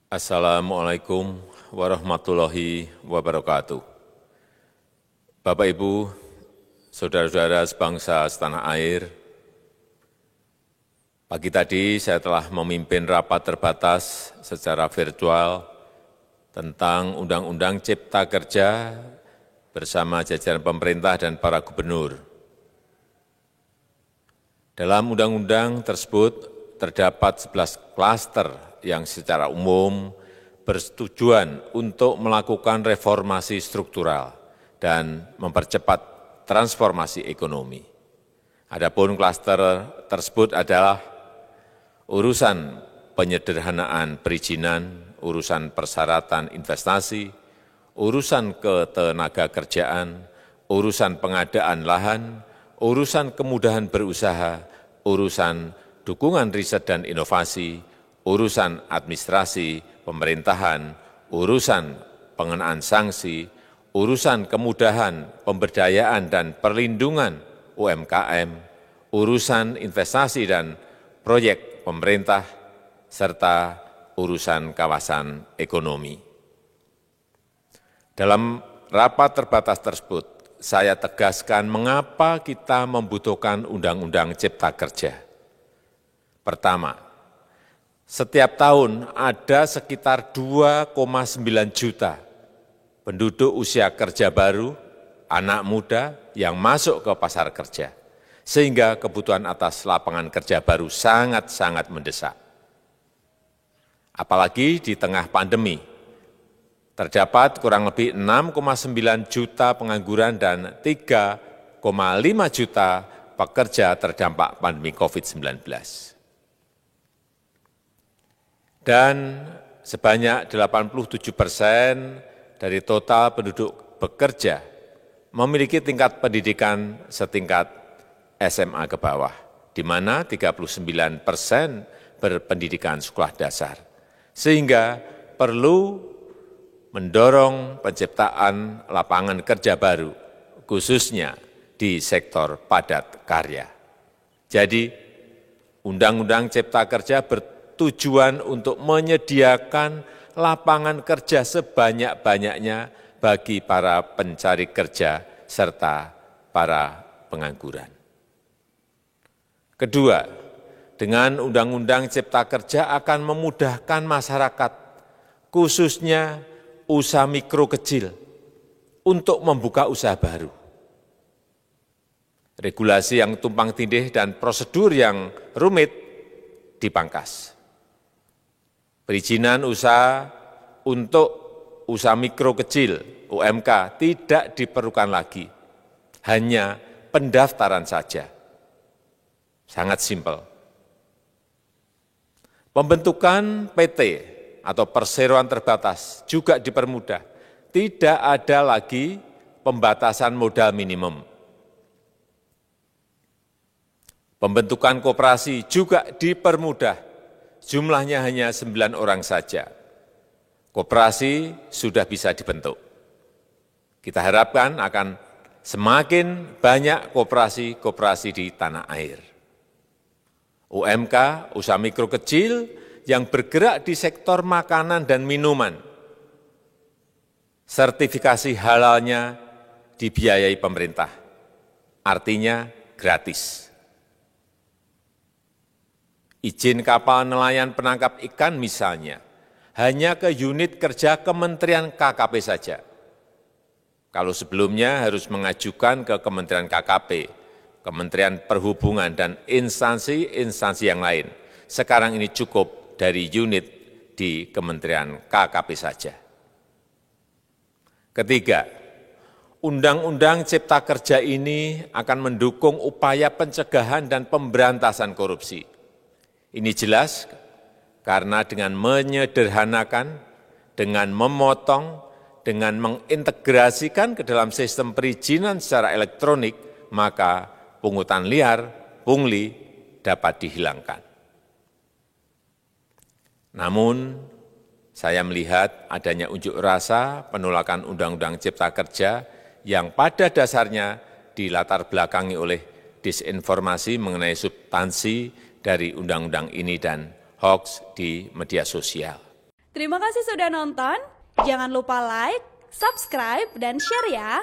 Assalamualaikum warahmatullahi wabarakatuh. Bapak, Ibu, saudara-saudara sebangsa setanah air, pagi tadi saya telah memimpin rapat terbatas secara virtual tentang Undang-Undang Cipta Kerja bersama jajaran pemerintah dan para gubernur. Dalam undang-undang tersebut terdapat 11 klaster yang secara umum bertujuan untuk melakukan reformasi struktural dan mempercepat transformasi ekonomi. Adapun klaster tersebut adalah urusan penyederhanaan perizinan, urusan persyaratan investasi, urusan ketenagakerjaan, urusan pengadaan lahan, urusan kemudahan berusaha, urusan dukungan riset dan inovasi, urusan administrasi pemerintahan, urusan pengenaan sanksi, urusan kemudahan pemberdayaan dan perlindungan UMKM, urusan investasi dan proyek pemerintah, serta urusan kawasan ekonomi. Dalam rapat terbatas tersebut, saya tegaskan mengapa kita membutuhkan Undang-Undang Cipta Kerja. Pertama, setiap tahun ada sekitar 2,9 juta penduduk usia kerja baru, anak muda yang masuk ke pasar kerja, sehingga kebutuhan atas lapangan kerja baru sangat-sangat mendesak. Apalagi di tengah pandemi, terdapat kurang lebih 6,9 juta pengangguran dan 3,5 juta pekerja terdampak pandemi COVID-19. Dan sebanyak 87% dari total penduduk bekerja memiliki tingkat pendidikan setingkat SMA ke bawah, di mana 39% berpendidikan sekolah dasar. Sehingga perlu mendorong penciptaan lapangan kerja baru, khususnya di sektor padat karya. Jadi, Undang-Undang Cipta Kerja bertujuan untuk menyediakan lapangan kerja sebanyak-banyaknya bagi para pencari kerja serta para pengangguran. Kedua, dengan Undang-Undang Cipta Kerja akan memudahkan masyarakat, khususnya usaha mikro kecil, untuk membuka usaha baru. Regulasi yang tumpang tindih dan prosedur yang rumit dipangkas. Perizinan usaha untuk usaha mikro kecil, UMK, tidak diperlukan lagi, hanya pendaftaran saja. Sangat simpel. Pembentukan PT atau perseroan terbatas juga dipermudah. Tidak ada lagi pembatasan modal minimum. Pembentukan koperasi juga dipermudah. Jumlahnya hanya 9 orang saja. Koperasi sudah bisa dibentuk. Kita harapkan akan semakin banyak koperasi-koperasi di tanah air. UMK, usaha mikro kecil, yang bergerak di sektor makanan dan minuman. Sertifikasi halalnya dibiayai pemerintah, artinya gratis. Izin kapal nelayan penangkap ikan misalnya, hanya ke unit kerja Kementerian KKP saja. Kalau sebelumnya harus mengajukan ke Kementerian KKP, Kementerian Perhubungan, dan instansi-instansi yang lain. Sekarang ini cukup dari unit di Kementerian KKP saja. Ketiga, Undang-Undang Cipta Kerja ini akan mendukung upaya pencegahan dan pemberantasan korupsi. Ini jelas karena dengan menyederhanakan, dengan memotong, dengan mengintegrasikan ke dalam sistem perizinan secara elektronik, maka pungutan liar, pungli dapat dihilangkan. Namun, saya melihat adanya unjuk rasa penolakan Undang-Undang Cipta Kerja yang pada dasarnya dilatar belakangi oleh disinformasi mengenai substansi dari undang-undang ini dan hoaks di media sosial. Terima kasih sudah nonton. Jangan lupa like, subscribe, dan share ya.